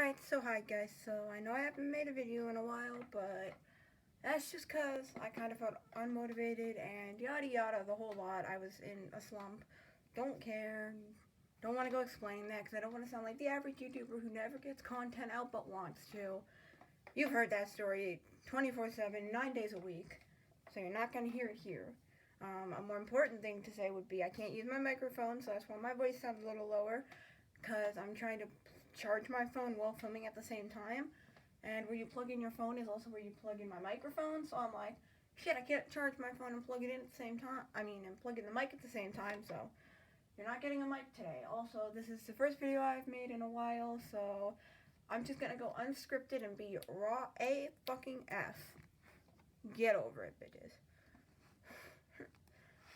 Alright, so hi guys, so I know I haven't made a video in a while, but that's just cause I kind of felt unmotivated and yada yada the whole lot. I was in a slump, don't care, don't want to go explain that because I don't want to sound like the average YouTuber who never gets content out but wants to. You've heard that story 24/7, 9 days a week, so you're not going to hear it here. A more important thing to say would be I can't use my microphone, so that's why my voice sounds a little lower, because I'm trying to charge my phone while filming at the same time, and where you plug in your phone is also where you plug in my microphone, so I'm like, shit, I can't charge my phone and plug it in at the same time, and plug in the mic at the same time, so you're not getting a mic today. Also, this is the first video I've made in a while, so I'm just gonna go unscripted and be raw A fucking F. Get over it, bitches.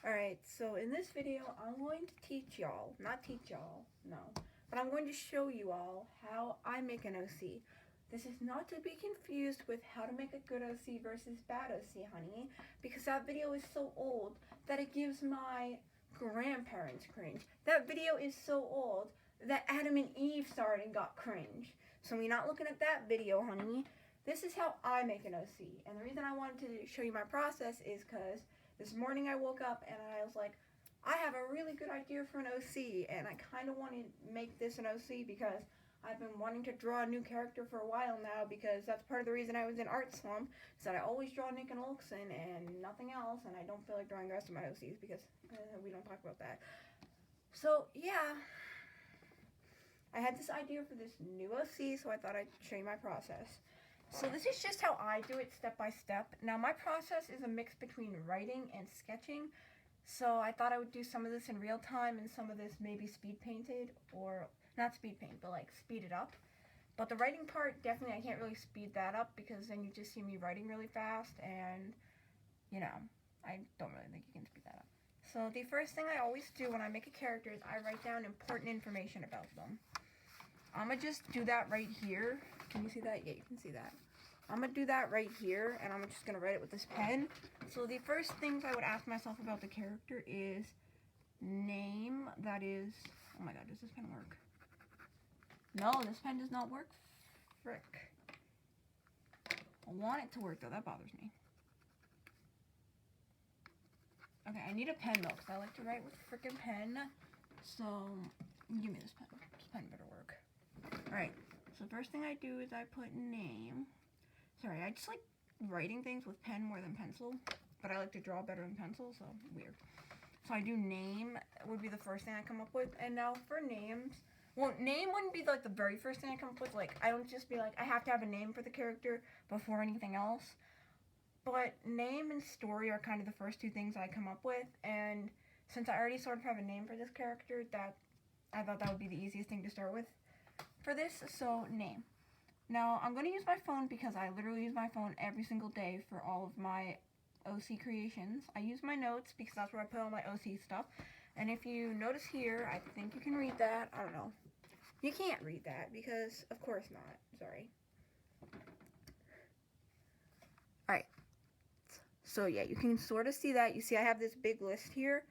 Alright, so in this video, I'm going to teach y'all, not teach y'all, no, but I'm going to show you all how I make an OC. This is not to be confused with how to make a good OC versus bad OC, honey, because that video is so old that it gives my grandparents cringe. That video is so old that Adam and Eve saw it and got cringe. So we're not looking at that video, honey. This is how I make an OC, and the reason I wanted to show you my process is because this morning I woke up and I was like, I have a really good idea for an OC, and I kind of want to make this an OC because I've been wanting to draw a new character for a while now, because that's part of the reason I was in art slump, is that I always draw Nick and Olsen and nothing else, and I don't feel like drawing the rest of my OCs because we don't talk about that. So yeah, I had this idea for this new OC, so I thought I'd show you my process. So this is just how I do it step by step. Now my process is a mix between writing and sketching. So I thought I would do some of this in real time and some of this maybe speed painted, or not speed paint, but like speed it up. But the writing part, definitely I can't really speed that up because then you just see me writing really fast, and you know, I don't really think you can speed that up. So the first thing I always do when I make a character is I write down important information about them. I'm gonna just do that right here. Can you see that? Yeah, you can see that. I'm gonna do that right here, and I'm just gonna write it with this pen. So the first things I would ask myself about the character is name, that is, oh my god, does this pen work? No, this pen does not work. Frick. I want it to work though, that bothers me. Okay, I need a pen though, because I like to write with a frickin' pen. So, give me this pen. This pen better work. Alright, so first thing I do is I put name. Sorry, I just like writing things with pen more than pencil, but I like to draw better than pencil, so weird. So I do name, would be the first thing I come up with, and now for names, well, name wouldn't be like the very first thing I come up with, like, I don't just be like, I have to have a name for the character before anything else, but name and story are kind of the first two things I come up with, and since I already sort of have a name for this character, that I thought that would be the easiest thing to start with for this, so name. Now, I'm going to use my phone because I literally use my phone every single day for all of my OC creations. I use my notes because that's where I put all my OC stuff. And if you notice here, I think you can read that. I don't know. You can't read that because, of course not. Sorry. Alright. So, yeah, you can sort of see that. You see I have this big list here.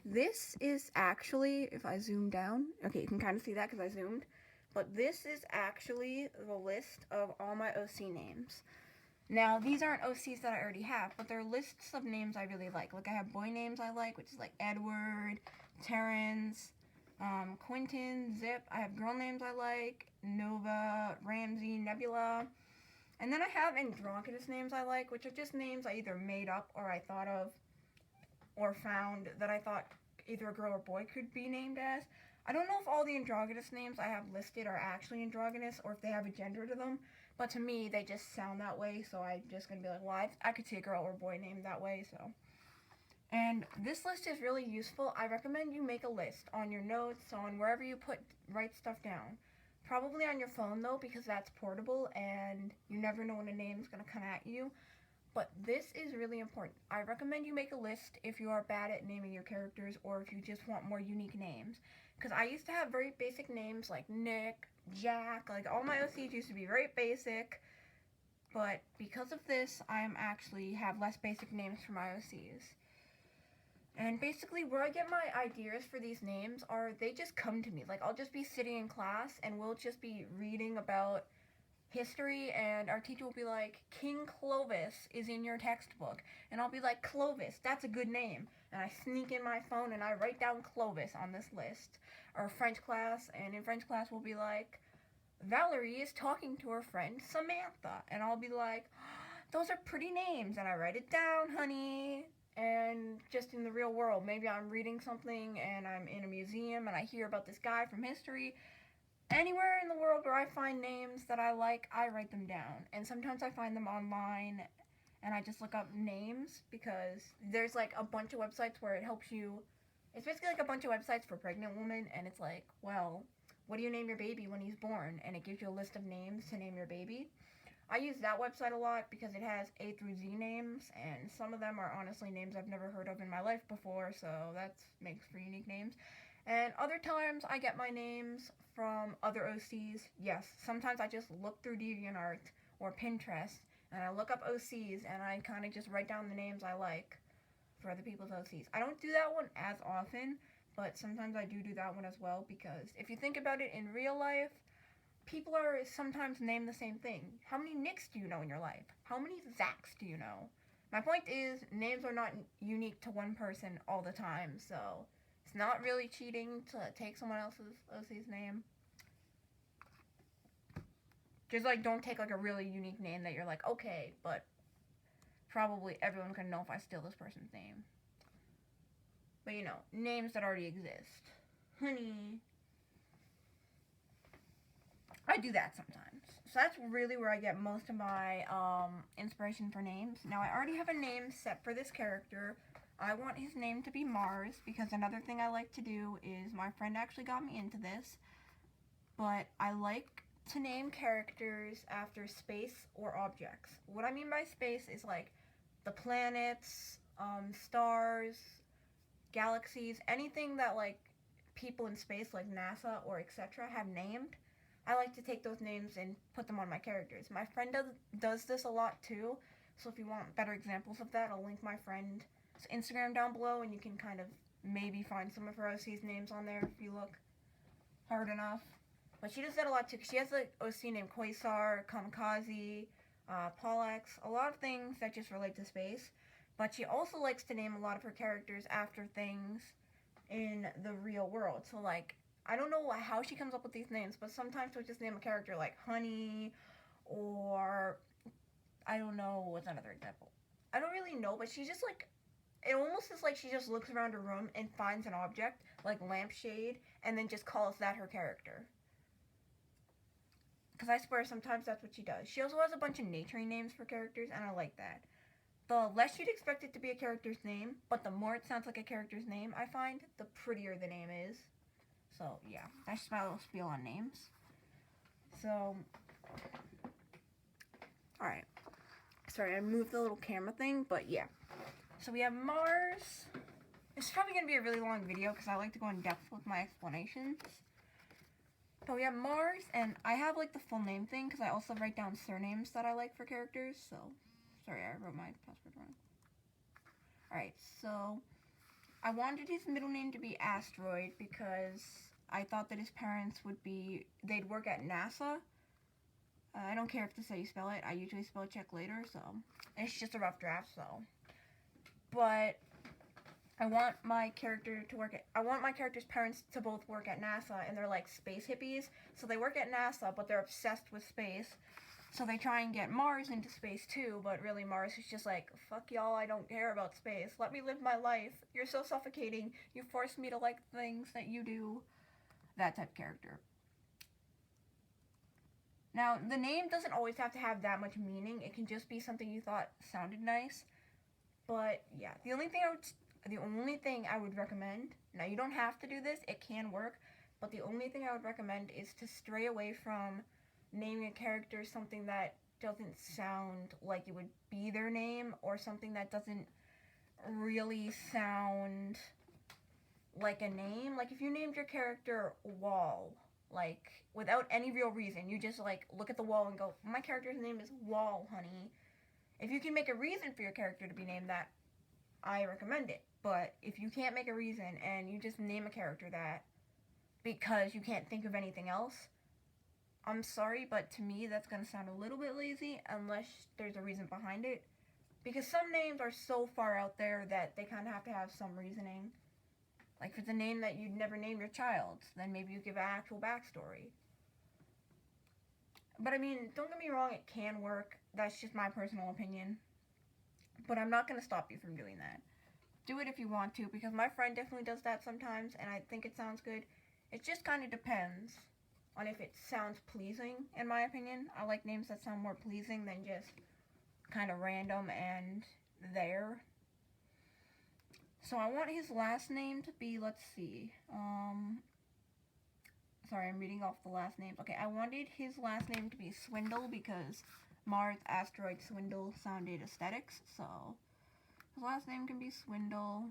This is actually, if I zoom down, okay, you can kind of see that because I zoomed. But this is actually the list of all my OC names. Now, these aren't OCs that I already have, but they're lists of names I really like. Like, I have boy names I like, which is like Edward, Terrence, Quentin, Zip. I have girl names I like, Nova, Ramsey, Nebula. And then I have androgynous names I like, which are just names I either made up or I thought of or found that I thought either a girl or boy could be named as. I don't know if all the androgynous names I have listed are actually androgynous or if they have a gender to them, but to me they just sound that way, so I'm just going to be like, well, I could see a girl or boy named that way, so. And this list is really useful. I recommend you make a list on your notes, on wherever you write stuff down. Probably on your phone though, because that's portable and you never know when a name is going to come at you. But this is really important. I recommend you make a list if you are bad at naming your characters or if you just want more unique names. Because I used to have very basic names like Nick, Jack, like all my OCs used to be very basic. But because of this, I actually have less basic names for my OCs. And basically where I get my ideas for these names are they just come to me. Like I'll just be sitting in class and we'll just be reading about history and our teacher will be like, King Clovis is in your textbook. And I'll be like, Clovis, that's a good name. And I sneak in my phone and I write down Clovis on this list. Or French class, and in French class we'll be like, Valerie is talking to her friend Samantha. And I'll be like, those are pretty names. And I write it down, honey. And just in the real world, maybe I'm reading something and I'm in a museum and I hear about this guy from history. Anywhere in the world where I find names that I like, I write them down. And sometimes I find them online and I just look up names because there's like a bunch of websites where it helps you. It's basically like a bunch of websites for pregnant women, and it's like, well, what do you name your baby when he's born? And it gives you a list of names to name your baby. I use that website a lot because it has A through Z names, and some of them are honestly names I've never heard of in my life before, so that makes for unique names. And other times I get my names from other OCs. Yes, sometimes I just look through DeviantArt or Pinterest and I look up OCs and I kind of just write down the names I like for other people's OCs. I don't do that one as often, but sometimes I do that one as well because if you think about it in real life, people are sometimes named the same thing. How many Nicks do you know in your life? How many Zachs do you know? My point is, names are not unique to one person all the time, so it's not really cheating to take someone else's OC's name. Just like don't take like a really unique name that you're like, okay, but probably everyone's gonna know if I steal this person's name. But you know, names that already exist. Honey. I do that sometimes. So that's really where I get most of my inspiration for names. Now I already have a name set for this character. I want his name to be Mars because another thing I like to do is my friend actually got me into this. But I like to name characters after space or objects. What I mean by space is like the planets, stars, galaxies, anything that like people in space like NASA or etc. have named. I like to take those names and put them on my characters. My friend does this a lot too. So if you want better examples of that, I'll link my friend's Instagram down below and you can kind of maybe find some of her OC's names on there if you look hard enough. But she does that a lot too because she has an OC named Quasar, Kamikaze, Pollux, a lot of things that just relate to space. But she also likes to name a lot of her characters after things in the real world. So like, I don't know how she comes up with these names, but sometimes she'll just name a character like Honey, or I don't know, what's another example? I don't really know, but she just like, it almost is like she just looks around her room and finds an object, like lampshade, and then just calls that her character. Because I swear sometimes that's what she does. She also has a bunch of naturey names for characters, and I like that. The less you'd expect it to be a character's name, but the more it sounds like a character's name, I find, the prettier the name is. So, yeah, that's just my little spiel on names. So, alright. Sorry, I moved the little camera thing, but yeah. So we have Mars. This is probably going to be a really long video because I like to go in depth with my explanations. But we have Mars, and I have like the full name thing because I also write down surnames that I like for characters. So, sorry, I wrote my password wrong. Alright, so I wanted his middle name to be Asteroid because I thought that his parents they'd work at NASA. I don't care if this is how you spell it. I usually spell check later, so it's just a rough draft, so. But I want my character's parents to both work at NASA, and they're like space hippies. So they work at NASA, but they're obsessed with space. So they try and get Mars into space too, but really Mars is just like, fuck y'all, I don't care about space. Let me live my life. You're so suffocating. You force me to like things that you do. That type of character. Now, the name doesn't always have to have that much meaning. It can just be something you thought sounded nice. But yeah, the only thing I would recommend, now you don't have to do this, it can work, but the only thing I would recommend is to stray away from naming a character something that doesn't sound like it would be their name, or something that doesn't really sound like a name. Like if you named your character Wall, like without any real reason, you just like look at the wall and go, my character's name is Wall, honey. If you can make a reason for your character to be named that, I recommend it. But if you can't make a reason and you just name a character that because you can't think of anything else, I'm sorry, but to me that's going to sound a little bit lazy unless there's a reason behind it. Because some names are so far out there that they kind of have to have some reasoning. Like if it's a name that you'd never name your child, then maybe you give an actual backstory. But I mean, don't get me wrong, it can work. That's just my personal opinion. But I'm not going to stop you from doing that. Do it if you want to, because my friend definitely does that sometimes, and I think it sounds good. It just kind of depends on if it sounds pleasing, in my opinion. I like names that sound more pleasing than just kind of random and there. So I want his last name to be, let's see, sorry, I'm reading off the last names. Okay, I wanted his last name to be Swindle because Mars Asteroid Swindle sounded aesthetics, so his last name can be Swindle.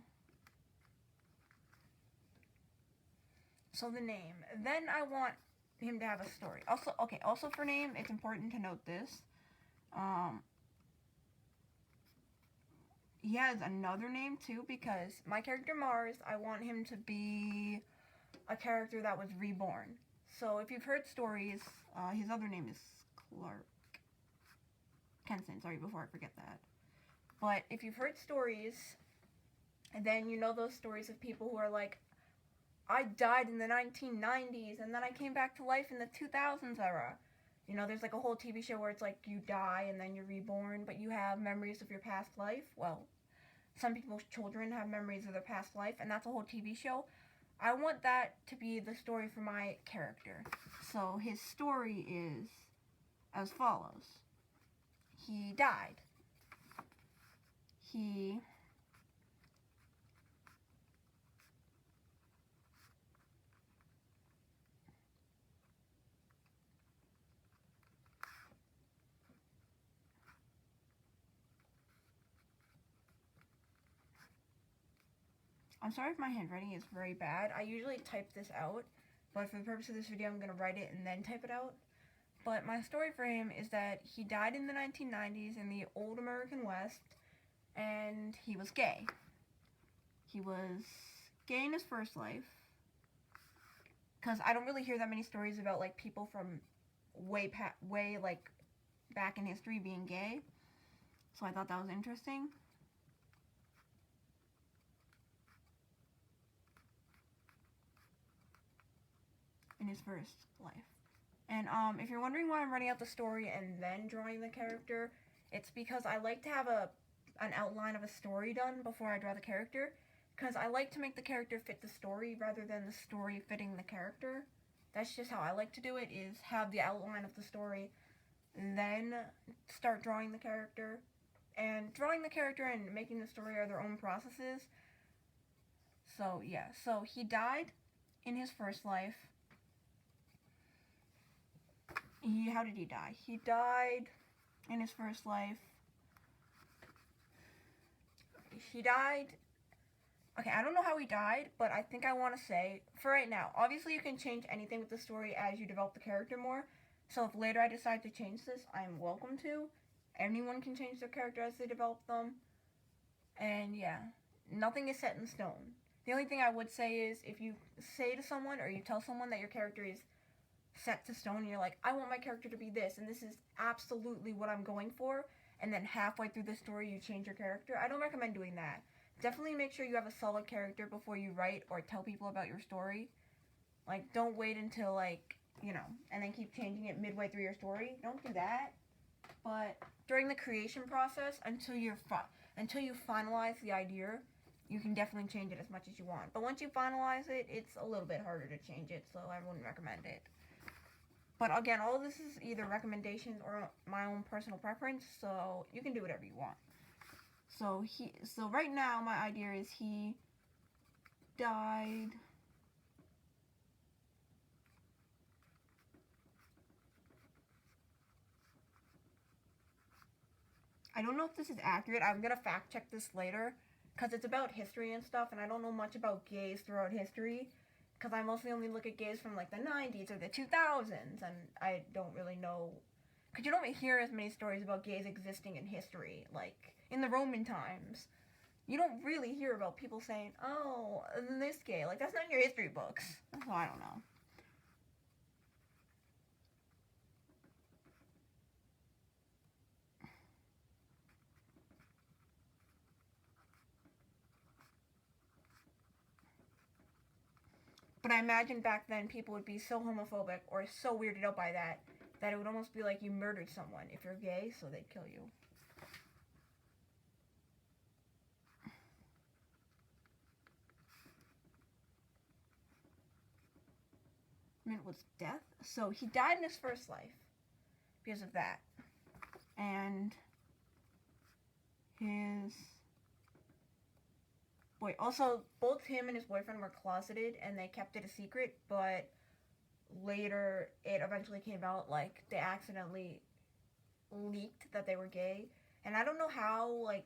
So the name. Then I want him to have a story. Also for name, it's important to note this. He has another name too because my character Mars, I want him to be a character that was reborn. So if you've heard stories, his other name is Clark Kenson, sorry, before I forget that. But if you've heard stories, then you know those stories of people who are like, I died in the 1990s and then I came back to life in the 2000s era. You know, there's like a whole TV show where it's like you die and then you're reborn, but you have memories of your past life. Well, some people's children have memories of their past life, and that's a whole TV show. I want that to be the story for my character. So his story is as follows. He died. I'm sorry if my handwriting is very bad. I usually type this out, but for the purpose of this video, I'm going to write it and then type it out. But my story for him is that he died in the 1990s in the old American West, and he was gay. He was gay in his first life, because I don't really hear that many stories about, like, people from way like, back in history being gay, so I thought that was interesting. In his first life. And if you're wondering why I'm writing out the story and then drawing the character, it's because I like to have an outline of a story done before I draw the character, because I like to make the character fit the story rather than the story fitting the character. That's just how I like to do it, is have the outline of the story, then start drawing the character. And drawing the character and making the story are their own processes. So yeah, so he died in his first life. How did he die? He died in his first life. He died. Okay, I don't know how he died, but I think I want to say, for right now, obviously you can change anything with the story as you develop the character more. So if later I decide to change this, I'm welcome to. Anyone can change their character as they develop them. And yeah, nothing is set in stone. The only thing I would say is if you say to someone or you tell someone that your character is set to stone and you're like, I want my character to be this and this is absolutely what I'm going for, and then halfway through the story you change your character, I don't recommend doing that. Definitely make sure you have a solid character before you write or tell people about your story. Like, don't wait until, like, you know, and then keep changing it midway through your story. Don't do that. But during the creation process, until you finalize the idea, you can definitely change it as much as you want. But once you finalize it, it's a little bit harder to change it, so I wouldn't recommend it. But again, all of this is either recommendations or my own personal preference, so you can do whatever you want. So right now my idea is he died I don't know if this is accurate. I'm gonna fact check this later because it's about history and stuff, and I don't know much about gays throughout history because I mostly only look at gays from like the 90s or the 2000s, and I don't really know, because you don't hear as many stories about gays existing in history, like in the Roman times. You don't really hear about people saying, oh, this gay. Like, that's not in your history books. So I don't know. But I imagine back then people would be so homophobic or so weirded out by that it would almost be like you murdered someone if you're gay, so they'd kill you. I mean, it was death. So he died in his first life because of that. And his boy, also, both him and his boyfriend were closeted and they kept it a secret, but later it eventually came out, like, they accidentally leaked that they were gay. And I don't know how, like,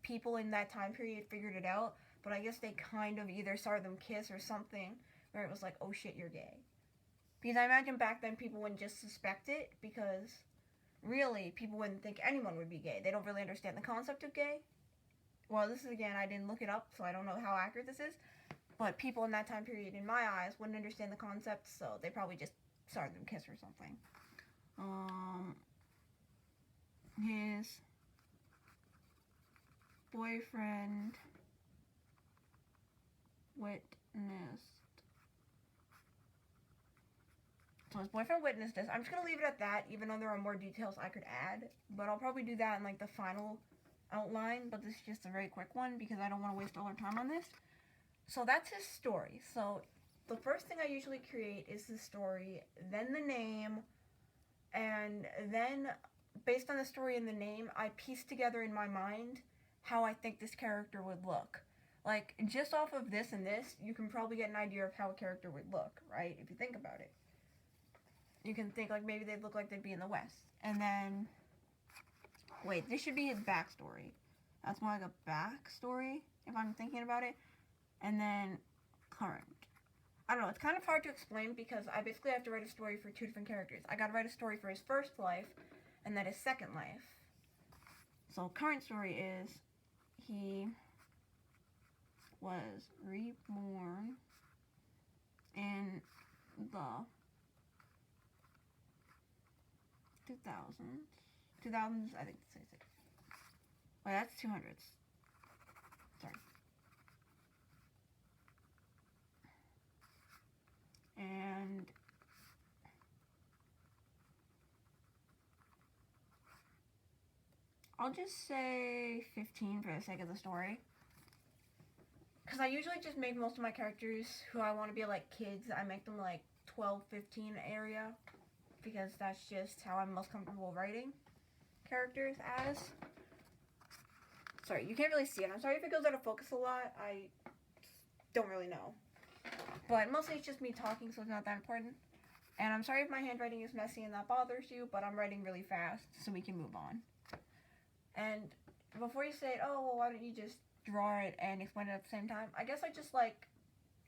people in that time period figured it out, but I guess they kind of either saw them kiss or something where it was like, oh shit, you're gay. Because I imagine back then people wouldn't just suspect it, because really people wouldn't think anyone would be gay. They don't really understand the concept of gay. Well, this is, again, I didn't look it up, so I don't know how accurate this is. But people in that time period, in my eyes, wouldn't understand the concept, so they probably just saw them kiss or something. His boyfriend witnessed. So his boyfriend witnessed this. I'm just gonna leave it at that, even though there are more details I could add. But I'll probably do that in, like, the final outline. But this is just a very quick one because I don't want to waste all our time on this. So that's his story. So the first thing I usually create is the story, then the name, and then based on the story and the name, I piece together in my mind how I think this character would look. Like, just off of this and this, you can probably get an idea of how a character would look, right? If you think about it. You can think, like, maybe they'd look like they'd be in the West. And then, wait, this should be his backstory. That's more like a backstory, if I'm thinking about it. And then, current. I don't know, it's kind of hard to explain because I basically have to write a story for two different characters. I gotta write a story for his first life, and then his second life. So, current story is, he was reborn in the 2000s, I think it's 66. Wait, that's 200s. Sorry. And I'll just say 15 for the sake of the story. Because I usually just make most of my characters who I want to be like kids. I make them like 12, 15 area. Because that's just how I'm most comfortable writing characters as. Sorry, you can't really see it. I'm sorry if it goes out of focus a lot. I don't really know. But mostly it's just me talking, so it's not that important. And I'm sorry if my handwriting is messy and that bothers you, but I'm writing really fast, so we can move on. And before you say, oh, well, why don't you just draw it and explain it at the same time? I guess I just like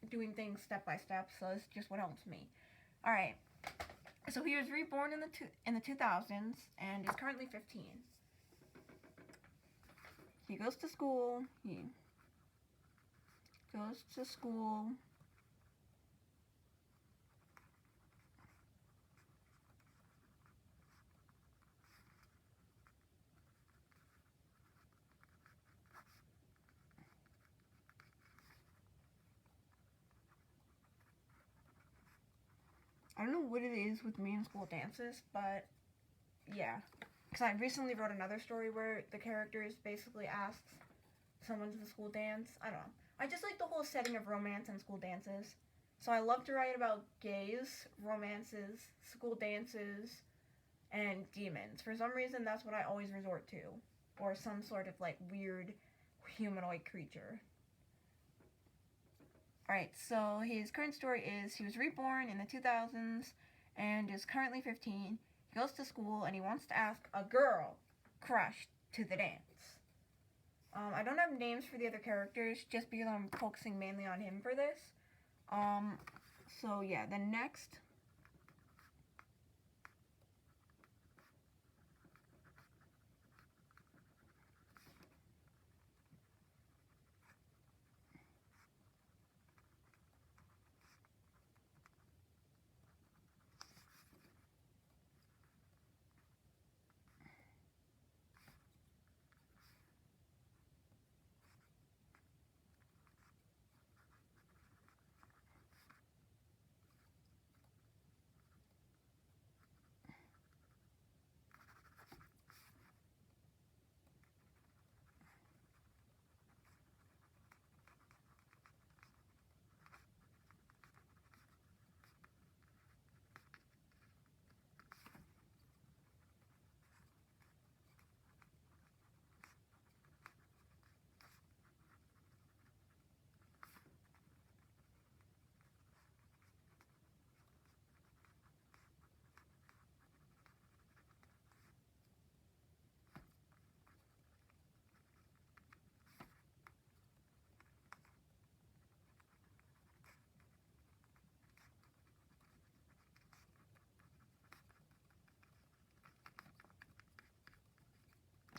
doing things step by step, so it's just what helps me. Alright. So he was reborn in the 2000s and is currently 15. He goes to school. I don't know what it is with me in school dances, but yeah. Because I recently wrote another story where the character basically asks someone to the school dance. I don't know. I just like the whole setting of romance and school dances. So I love to write about gays, romances, school dances, and demons. For some reason, that's what I always resort to. Or some sort of, like, weird humanoid creature. Alright, so his current story is he was reborn in the 2000s and is currently 15. He goes to school and he wants to ask a girl crush to the dance. I don't have names for the other characters just because I'm focusing mainly on him for this. So yeah, the next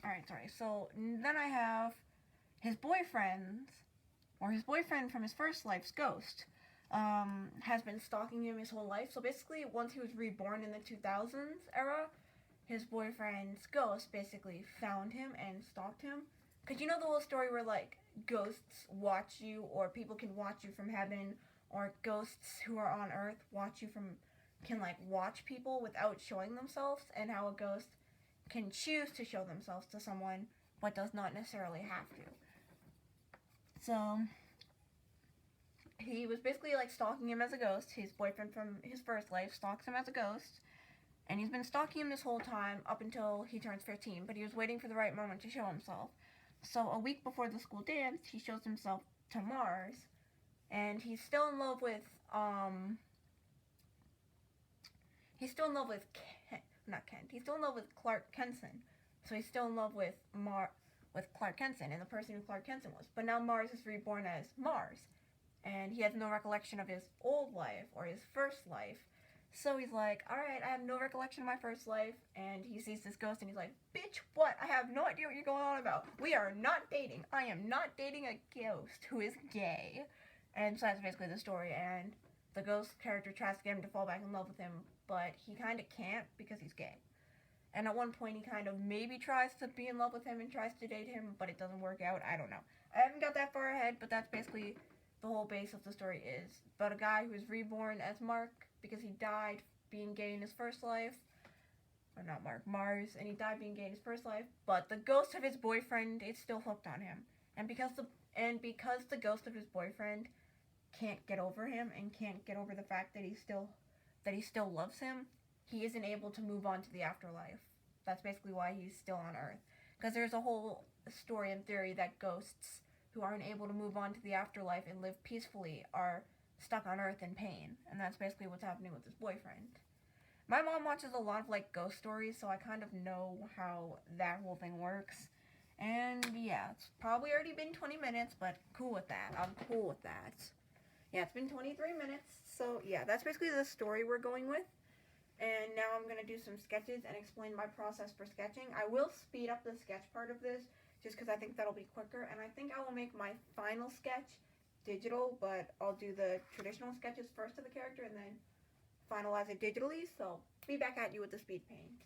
Alright, sorry. So then I have his boyfriend from his first life's ghost. Has been stalking him his whole life. So basically, once he was reborn in the 2000s era, his boyfriend's ghost basically found him and stalked him. Because you know the whole story where, like, ghosts watch you, or people can watch you from heaven, or ghosts who are on Earth can, like, watch people without showing themselves, and how a ghost can choose to show themselves to someone, but does not necessarily have to. So he was basically, like, stalking him as a ghost. His boyfriend from his first life stalks him as a ghost. And he's been stalking him this whole time up until he turns 15. But he was waiting for the right moment to show himself. So a week before the school dance, he shows himself to Mars. And he's still in love with, He's still in love with Clark Kenson. So he's still in love with Clark Kenson and the person who Clark Kenson was. But now Mars is reborn as Mars. And he has no recollection of his old life or his first life. So he's like, alright, I have no recollection of my first life. And he sees this ghost and he's like, bitch, what? I have no idea what you're going on about. We are not dating. I am not dating a ghost who is gay. And so that's basically the story. And the ghost character tries to get him to fall back in love with him, but he kind of can't because he's gay. And at one point he kind of maybe tries to be in love with him and tries to date him, but it doesn't work out. I don't know. I haven't got that far ahead, but that's basically the whole base of the story is about a guy who is reborn as Mark because he died being gay in his first life. Or not Mark, Mars. And he died being gay in his first life. But the ghost of his boyfriend is still hooked on him. And because the ghost of his boyfriend can't get over him and can't get over the fact that he still loves him, he isn't able to move on to the afterlife. That's basically why he's still on Earth. Because there's a whole story and theory that ghosts who aren't able to move on to the afterlife and live peacefully are stuck on Earth in pain. And that's basically what's happening with his boyfriend. My mom watches a lot of, like, ghost stories, so I kind of know how that whole thing works. And, yeah, it's probably already been 20 minutes, but cool with that. I'm cool with that. Yeah, it's been 23 minutes, so, yeah, that's basically the story we're going with. And now I'm going to do some sketches and explain my process for sketching. I will speed up the sketch part of this, just because I think that'll be quicker. And I think I will make my final sketch digital, but I'll do the traditional sketches first of the character and then finalize it digitally. So, be back at you with the speed paint.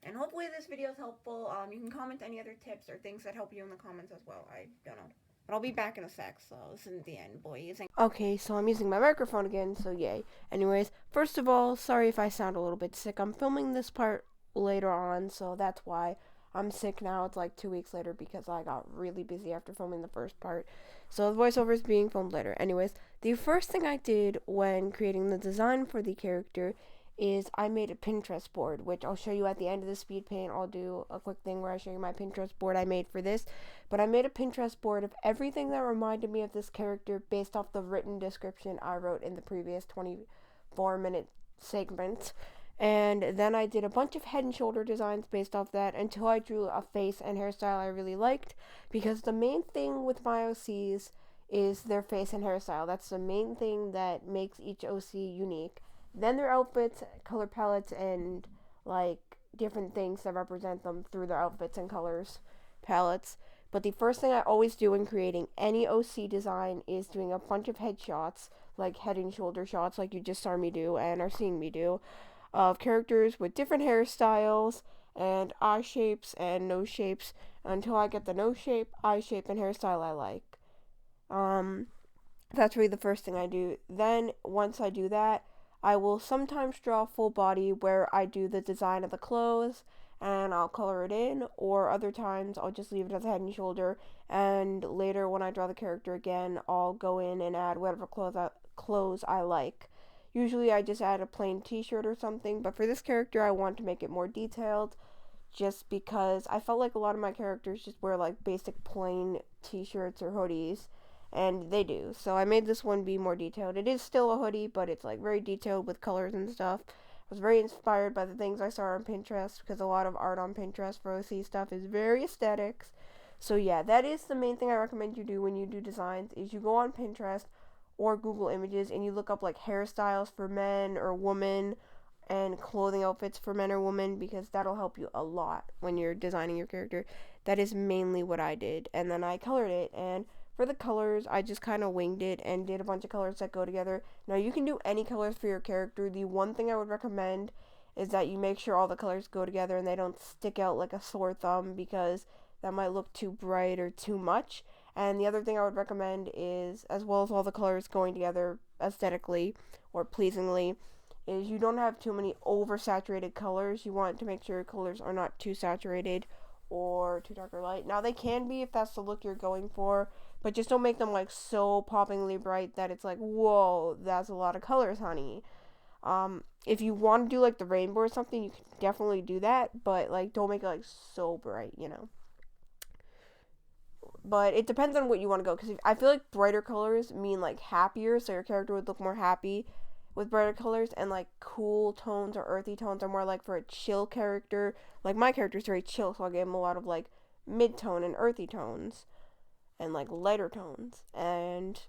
And hopefully this video is helpful. You can comment any other tips or things that help you in the comments as well. I don't know. But I'll be back in a sec, so this isn't the end, boys. Okay, so I'm using my microphone again, so yay. Anyways, first of all, sorry if I sound a little bit sick. I'm filming this part later on, so that's why I'm sick now. It's like 2 weeks later because I got really busy after filming the first part. So the voiceover is being filmed later. Anyways, the first thing I did when creating the design for the character is I made a Pinterest board, which I'll show you at the end of the speed paint. I'll do a quick thing where I show you my Pinterest board I made for this. But I made a Pinterest board of everything that reminded me of this character based off the written description I wrote in the previous 24-minute segment. And then I did a bunch of head and shoulder designs based off that until I drew a face and hairstyle I really liked. Because the main thing with my OCs is their face and hairstyle. That's the main thing that makes each OC unique. Then their outfits, color palettes, and, like, different things that represent them through their outfits and colors palettes. But the first thing I always do when creating any OC design is doing a bunch of headshots, like head and shoulder shots like you just saw me do and are seeing me do, of characters with different hairstyles and eye shapes and nose shapes until I get the nose shape, eye shape, and hairstyle I like. That's really the first thing I do. Then, once I do that, I will sometimes draw full body where I do the design of the clothes and I'll color it in, or other times I'll just leave it as a head and shoulder, and later when I draw the character again, I'll go in and add whatever clothes I like. Usually I just add a plain t-shirt or something, but for this character I want to make it more detailed just because I felt like a lot of my characters just wear like basic plain t-shirts or hoodies. And they do. So I made this one be more detailed. It is still a hoodie, but it's like very detailed with colors and stuff. I was very inspired by the things I saw on Pinterest because a lot of art on Pinterest for OC stuff is very aesthetics. So yeah, that is the main thing I recommend you do when you do designs is you go on Pinterest or Google Images and you look up like hairstyles for men or women and clothing outfits for men or women, because that'll help you a lot when you're designing your character. That is mainly what I did. And then I colored it, and for the colors, I just kind of winged it and did a bunch of colors that go together. Now, you can do any colors for your character. The one thing I would recommend is that you make sure all the colors go together and they don't stick out like a sore thumb, because that might look too bright or too much. And the other thing I would recommend is, as well as all the colors going together aesthetically or pleasingly, is you don't have too many oversaturated colors. You want to make sure your colors are not too saturated or too dark or light. Now, they can be if that's the look you're going for, but just don't make them like so poppingly bright that it's like, whoa, that's a lot of colors, honey. If you want to do like the rainbow or something, you can definitely do that, but like don't make it like so bright, you know. But it depends on what you want to go, because I feel like brighter colors mean like happier, so your character would look more happy with brighter colors, and like cool tones or earthy tones are more like for a chill character. Like my character's very chill, so I gave him a lot of like mid-tone and earthy tones and like lighter tones. And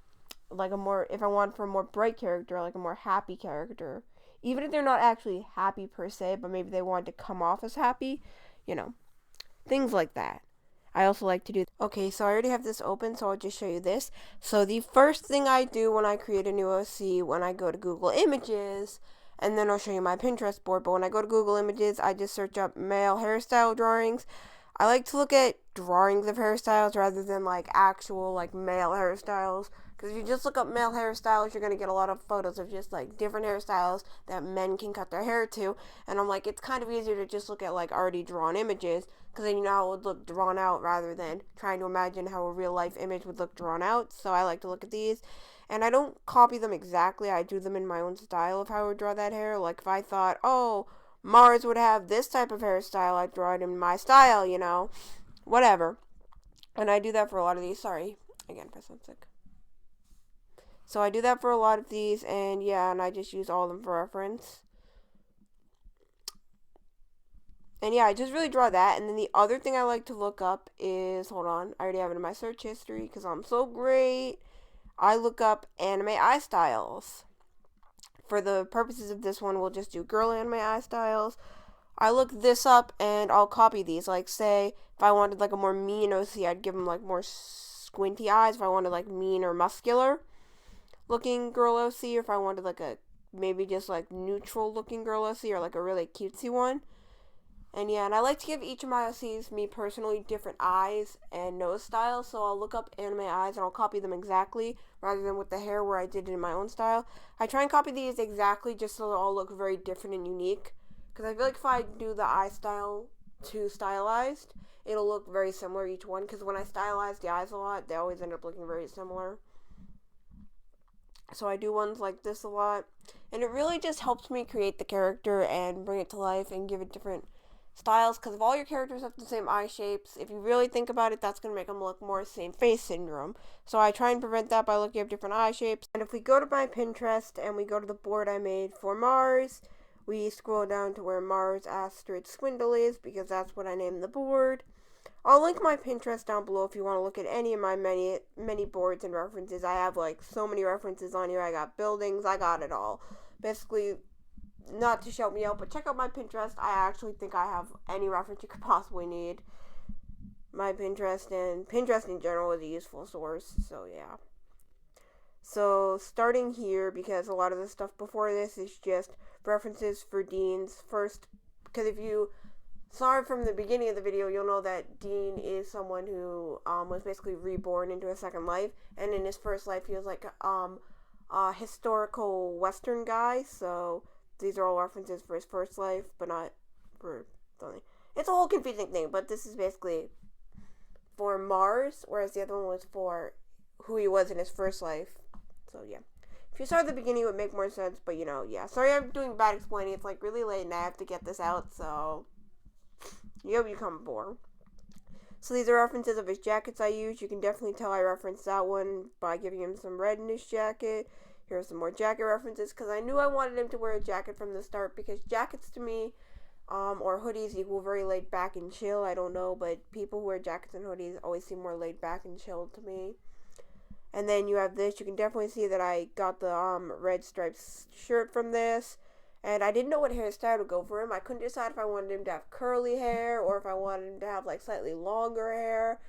like a more, if I want for a more bright character, like a more happy character, even if they're not actually happy per se, but maybe they want to come off as happy, you know, things like that. I also like to do. Okay, so I already have this open, so I'll just show you this. So the first thing I do when I create a new OC, when I go to Google Images, and then I'll show you my Pinterest board, but when I go to Google Images, I just search up male hairstyle drawings. I like to look at drawings of hairstyles rather than like actual like male hairstyles, because if you just look up male hairstyles, you're going to get a lot of photos of just like different hairstyles that men can cut their hair to. And I'm like, it's kind of easier to just look at like already drawn images, because then you know how it would look drawn out rather than trying to imagine how a real life image would look drawn out. So I like to look at these. And I don't copy them exactly. I do them in my own style of how I would draw that hair. Like if I thought, oh, Mars would have this type of hairstyle, I'd draw it in my style, you know. Whatever. And I do that for a lot of these. Sorry. Again, if I sound sick. So I do that for a lot of these, and yeah, and I just use all of them for reference. And yeah, I just really draw that. And then the other thing I like to look up is, hold on, I already have it in my search history because I'm so great. I look up anime eye styles. For the purposes of this one, we'll just do girl anime eye styles. I look this up and I'll copy these. Like, say, if I wanted like a more mean OC, I'd give them like more squinty eyes. If I wanted like mean or muscular looking girl OC, or if I wanted like a maybe just like neutral looking girl OC, or like a really cutesy one. And yeah, and I like to give each of my OCs, me personally, different eyes and nose styles. So I'll look up anime eyes and I'll copy them exactly, rather than with the hair where I did it in my own style. I try and copy these exactly just so they all look very different and unique. Because I feel like if I do the eye style too stylized, it'll look very similar each one. Because when I stylize the eyes a lot, they always end up looking very similar. So I do ones like this a lot. And it really just helps me create the character and bring it to life and give it different styles, because if all your characters have the same eye shapes, if you really think about it, that's going to make them look more same face syndrome. So I try and prevent that by looking at different eye shapes. And if we go to my Pinterest and we go to the board I made for Mars, we scroll down to where Mars Asteroid Swindle is, because that's what I named the board. I'll link my Pinterest down below if you want to look at any of my many boards and references. I have like so many references on here. I got buildings, I got it all. Basically, not to shout me out, but check out my Pinterest. I actually think I have any reference you could possibly need. My Pinterest and Pinterest in general is a useful source, so yeah. So starting here, because a lot of the stuff before this is just references for Dean's first, because if you saw it from the beginning of the video, you'll know that Dean is someone who was basically reborn into a second life, and in his first life he was like a historical Western guy, so these are all references for his first life, but not for something. It's a whole confusing thing, but this is basically for Mars, whereas the other one was for who he was in his first life. So, yeah. If you started at the beginning, it would make more sense, but, you know, yeah. Sorry I'm doing bad explaining. It's, like, really late, and I have to get this out, so you hope you come aboard. So these are references of his jackets I use. You can definitely tell I referenced that one by giving him some red in his jacket. Here are some more jacket references, because I knew I wanted him to wear a jacket from the start, because jackets to me, or hoodies, equal very laid back and chill. I don't know, but people who wear jackets and hoodies always seem more laid back and chill to me. And then you have this. You can definitely see that I got the red striped shirt from this. And I didn't know what hairstyle to go for him. I couldn't decide if I wanted him to have curly hair or if I wanted him to have like slightly longer hair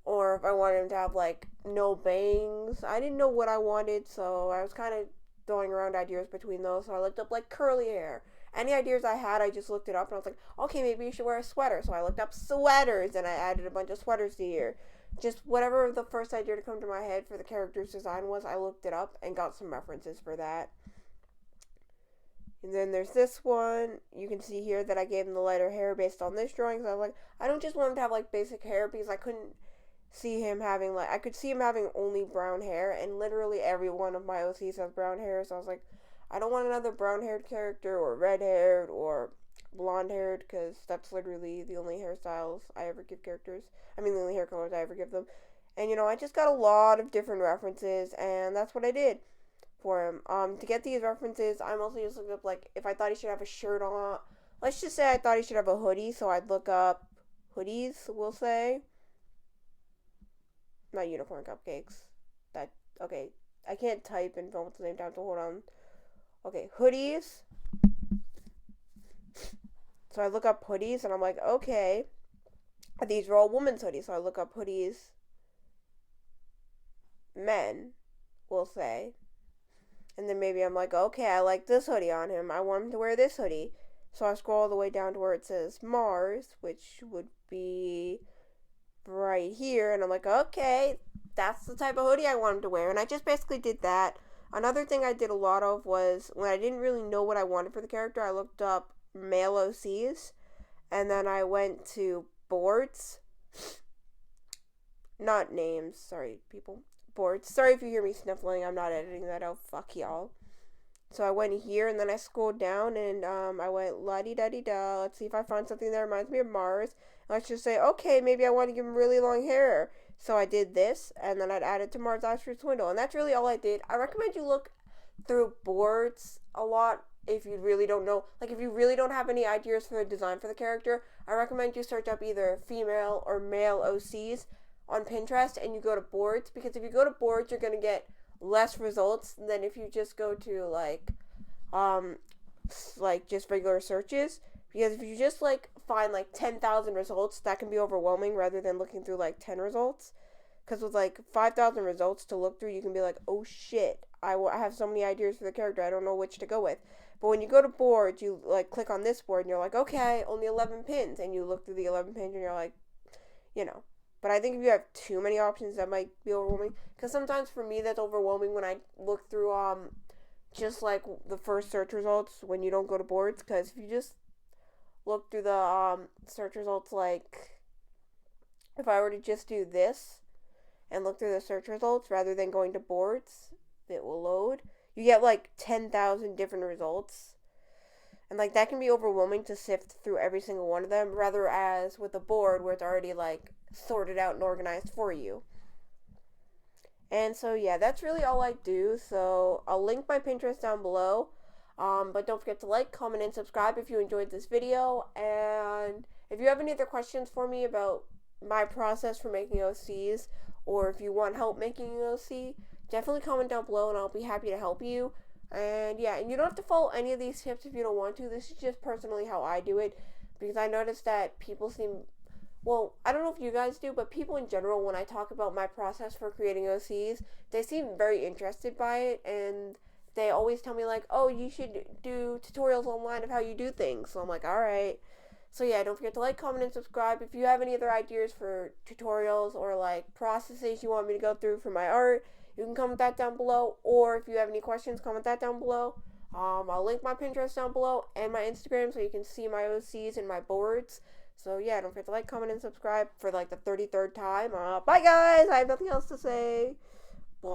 or if I wanted him to have like no bangs. I didn't know what I wanted, so I was kind of throwing around ideas between those. So I looked up like curly hair. Any ideas I had, I just looked it up and I was like, okay, maybe you should wear a sweater. So I looked up sweaters and I added a bunch of sweaters to here. Just whatever the first idea to come to my head for the character's design was, I looked it up and got some references for that. And then there's this one. You can see here that I gave him the lighter hair based on this drawing. So I was like, I don't just want him to have like basic hair because I couldn't see him having like, I could see him having only brown hair, and literally every one of my OCs has brown hair. So I was like, I don't want another brown haired character or red haired or blonde haired because that's literally the only hairstyles I ever give characters. I mean, the only hair colors I ever give them. And I just got a lot of different references, and that's what I did for him. To get these references, I mostly just looked up like if I thought he should have a shirt on. Let's just say I thought he should have a hoodie, so I'd look up hoodies. We'll say not unicorn cupcakes. That okay? I can't type and film at the same time, so hold on. Okay, hoodies. So I look up hoodies, and I'm like, okay, these are all women's hoodies. So I look up hoodies. Men, we'll say. And then maybe I'm like, okay, I like this hoodie on him. I want him to wear this hoodie. So I scroll all the way down to where it says Mars, which would be right here. And I'm like, okay, that's the type of hoodie I want him to wear. And I just basically did that. Another thing I did a lot of was when I didn't really know what I wanted for the character, I looked up male OCs. And then I went to boards. Not names, sorry, people. Boards. Sorry if you hear me sniffling. I'm not editing that out. Fuck y'all. So I went here and then I scrolled down and I went la-di-da-di-da. Let's see if I find something that reminds me of Mars. Let's just say, okay, maybe I want to give him really long hair. So I did this and then I'd add it to Mars Astro Swindle. And that's really all I did. I recommend you look through boards a lot if you really don't know. Like if you really don't have any ideas for the design for the character, I recommend you search up either female or male OCs on Pinterest and you go to boards, because if you go to boards you're going to get less results than if you just go to like just regular searches, because if you just like find like 10,000 results, that can be overwhelming rather than looking through like 10 results, because with like 5,000 results to look through you can be like, oh shit, I have so many ideas for the character, I don't know which to go with. But when you go to boards, you like click on this board and you're like, okay, only 11 pins, and you look through the 11 pins and you're like, But I think if you have too many options, that might be overwhelming. Because sometimes for me, that's overwhelming when I look through just like the first search results when you don't go to boards. Because if you just look through the search results, like if I were to just do this and look through the search results rather than going to boards, it will load. You get like 10,000 different results. And like that can be overwhelming to sift through every single one of them, rather as with a board where it's already like sorted out and organized for you. And so yeah, that's really all I do. So I'll link my Pinterest down below. But don't forget to like, comment, and subscribe if you enjoyed this video. And if you have any other questions for me about my process for making OCs, or if you want help making an OC, definitely comment down below and I'll be happy to help you. And yeah, and you don't have to follow any of these tips if you don't want to. This is just personally how I do it, because I noticed that people seem, well, I don't know if you guys do, but people in general, when I talk about my process for creating OCs, they seem very interested by it, and they always tell me like, oh, you should do tutorials online of how you do things. So I'm like, alright. So yeah, don't forget to like, comment, and subscribe. If you have any other ideas for tutorials or like processes you want me to go through for my art, you can comment that down below. Or if you have any questions, comment that down below. I'll link my Pinterest down below and my Instagram so you can see my OCs and my boards. So yeah, don't forget to like, comment, and subscribe for like the 33rd time. Bye guys, I have nothing else to say. Bye.